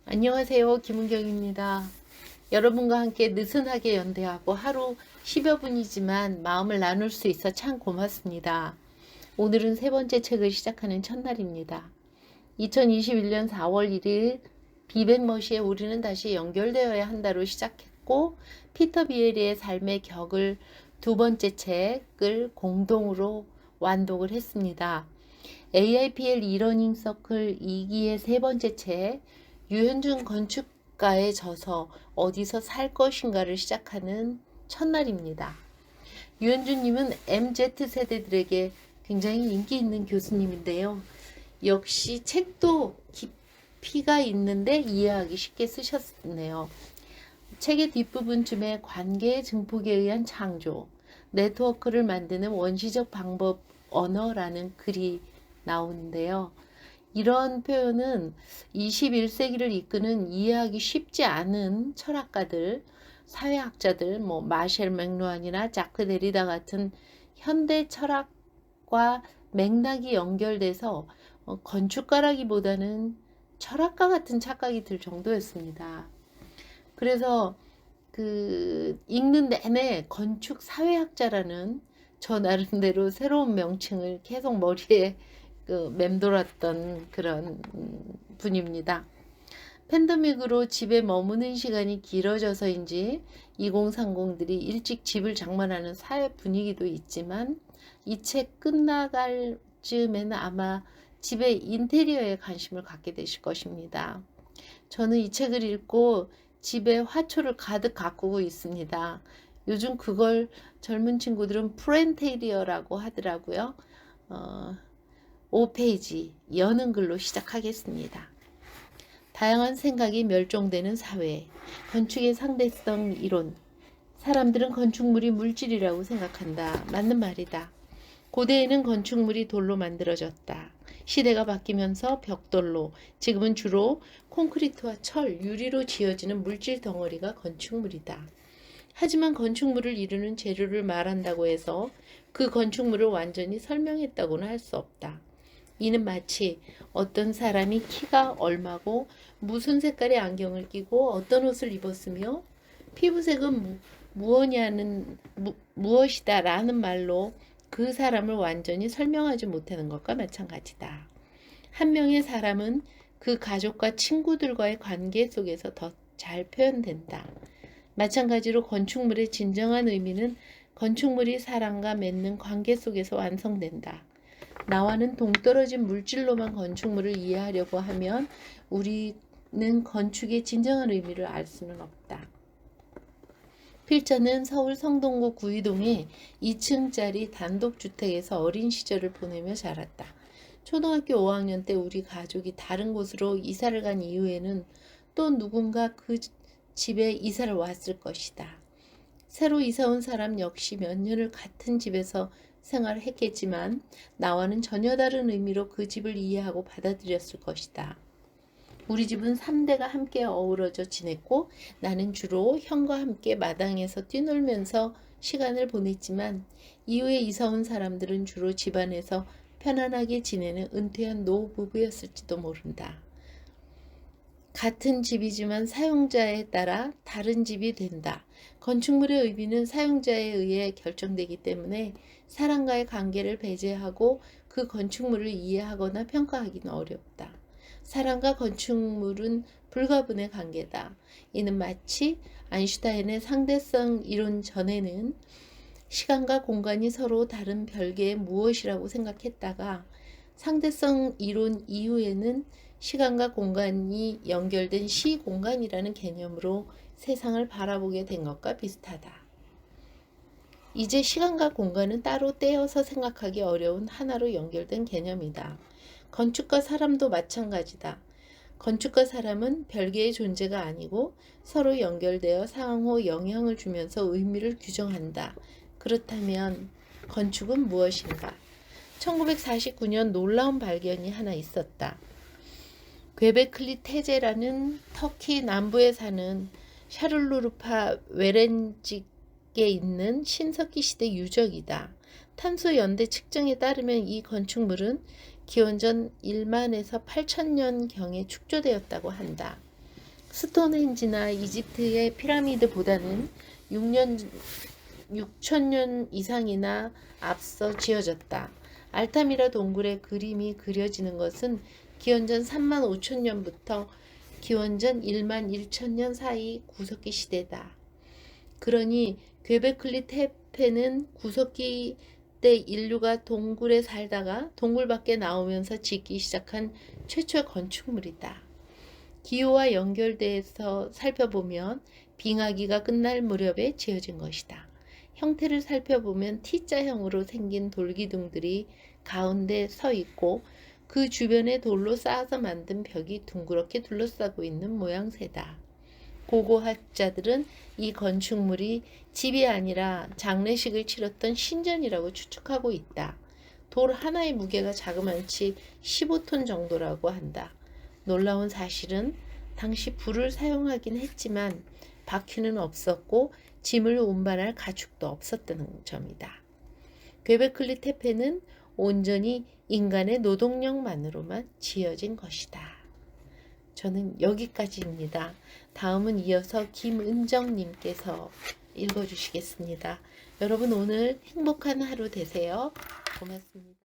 안녕하세요. 김은경입니다. 여러분과 함께 느슨하게 연대하고 하루 10여 분이지만 마음을 나눌 수 있어 참 고맙습니다. 오늘은 세 번째 책을 시작하는 첫날입니다. 2021년 4월 1일 비백머시의 우리는 다시 연결되어야 한다로 시작했고, 피터 비에리의 삶의 격을 두 번째 책을 공동으로 완독을 했습니다. AIPL 리러닝 서클 2기의 세 번째 책, 유현준 건축가의 저서 어디서 살 것인가를 시작하는 첫날입니다. 유현준님은 MZ세대들에게 굉장히 인기 있는 교수님인데요. 역시 책도 깊이가 있는데 이해하기 쉽게 쓰셨네요. 책의 뒷부분쯤에 관계의 증폭에 의한 창조, 네트워크를 만드는 원시적 방법 언어라는 글이 나오는데요. 이런 표현은 21세기를 이끄는 이해하기 쉽지 않은 철학가들, 사회학자들, 마셸 맥루한이나 자크 데리다 같은 현대 철학과 맥락이 연결돼서 건축가라기보다는 철학가 같은 착각이 들 정도였습니다. 그래서 읽는 내내 건축 사회학자라는 저 나름대로 새로운 명칭을 계속 머리에 맴돌았던 그런 분입니다. 팬데믹으로 집에 머무는 시간이 길어져서인지 2030들이 일찍 집을 장만하는 사회 분위기도 있지만 이 책 끝나갈 즈음에는 아마 집의 인테리어에 관심을 갖게 되실 것입니다. 저는 이 책을 읽고 집에 화초를 가득 가꾸고 있습니다. 요즘 그걸 젊은 친구들은 프렌테리어라고 하더라고요. 5페이지 여는 글로 시작하겠습니다. 다양한 생각이 멸종되는 사회, 건축의 상대성 이론. 사람들은 건축물이 물질이라고 생각한다. 맞는 말이다. 고대에는 건축물이 돌로 만들어졌다. 시대가 바뀌면서 벽돌로, 지금은 주로 콘크리트와 철, 유리로 지어지는 물질 덩어리가 건축물이다. 하지만 건축물을 이루는 재료를 말한다고 해서 그 건축물을 완전히 설명했다고는 할 수 없다. 이는 마치 어떤 사람이 키가 얼마고 무슨 색깔의 안경을 끼고 어떤 옷을 입었으며 피부색은 무엇이다 라는 말로 그 사람을 완전히 설명하지 못하는 것과 마찬가지다. 한 명의 사람은 그 가족과 친구들과의 관계 속에서 더 잘 표현된다. 마찬가지로 건축물의 진정한 의미는 건축물이 사람과 맺는 관계 속에서 완성된다. 나와는 동떨어진 물질로만 건축물을 이해하려고 하면 우리는 건축의 진정한 의미를 알 수는 없다. 필자는 서울 성동구 구이동의 2층짜리 단독주택에서 어린 시절을 보내며 자랐다. 초등학교 5학년 때 우리 가족이 다른 곳으로 이사를 간 이후에는 또 누군가 그 집에 이사를 왔을 것이다. 새로 이사 온 사람 역시 몇 년을 같은 집에서 생활을 했겠지만 나와는 전혀 다른 의미로 그 집을 이해하고 받아들였을 것이다. 우리 집은 3대가 함께 어우러져 지냈고 나는 주로 형과 함께 마당에서 뛰놀면서 시간을 보냈지만 이후에 이사 온 사람들은 주로 집안에서 편안하게 지내는 은퇴한 노부부였을지도 모른다. 같은 집이지만 사용자에 따라 다른 집이 된다. 건축물의 의미는 사용자에 의해 결정되기 때문에 사람과의 관계를 배제하고 그 건축물을 이해하거나 평가하기는 어렵다. 사람과 건축물은 불가분의 관계다. 이는 마치 아인슈타인의 상대성 이론 전에는 시간과 공간이 서로 다른 별개의 무엇이라고 생각했다가 상대성 이론 이후에는 시간과 공간이 연결된 시공간이라는 개념으로 세상을 바라보게 된 것과 비슷하다. 이제 시간과 공간은 따로 떼어서 생각하기 어려운 하나로 연결된 개념이다. 건축과 사람도 마찬가지다. 건축과 사람은 별개의 존재가 아니고 서로 연결되어 상호 영향을 주면서 의미를 규정한다. 그렇다면 건축은 무엇인가? 1949년 놀라운 발견이 하나 있었다. 괴베클리 테제라는 터키 남부에 사는 샤를루르파 외렌직에 있는 신석기 시대 유적이다. 탄소 연대 측정에 따르면 이 건축물은 기원전 1만에서 8천년경에 축조되었다고 한다. 스톤헨지나 이집트의 피라미드보다는 6천년 이상이나 앞서 지어졌다. 알타미라 동굴의 그림이 그려지는 것은 기원전 3만 5천 년부터 기원전 1만 1천 년 사이 구석기 시대다. 그러니 괴베클리 테페는 구석기 때 인류가 동굴에 살다가 동굴 밖에 나오면서 짓기 시작한 최초의 건축물이다. 기후와 연결돼서 살펴보면 빙하기가 끝날 무렵에 지어진 것이다. 형태를 살펴보면 T자형으로 생긴 돌기둥들이 가운데 서 있고 그 주변에 돌로 쌓아서 만든 벽이 둥그렇게 둘러싸고 있는 모양새다. 고고학자들은 이 건축물이 집이 아니라 장례식을 치렀던 신전이라고 추측하고 있다. 돌 하나의 무게가 자그만치 15톤 정도라고 한다. 놀라운 사실은 당시 불을 사용하긴 했지만 바퀴는 없었고 짐을 운반할 가축도 없었다는 점이다. 괴베클리 테페는 온전히 인간의 노동력만으로만 지어진 것이다. 저는 여기까지입니다. 다음은 이어서 김은정님께서 읽어주시겠습니다. 여러분 오늘 행복한 하루 되세요. 고맙습니다.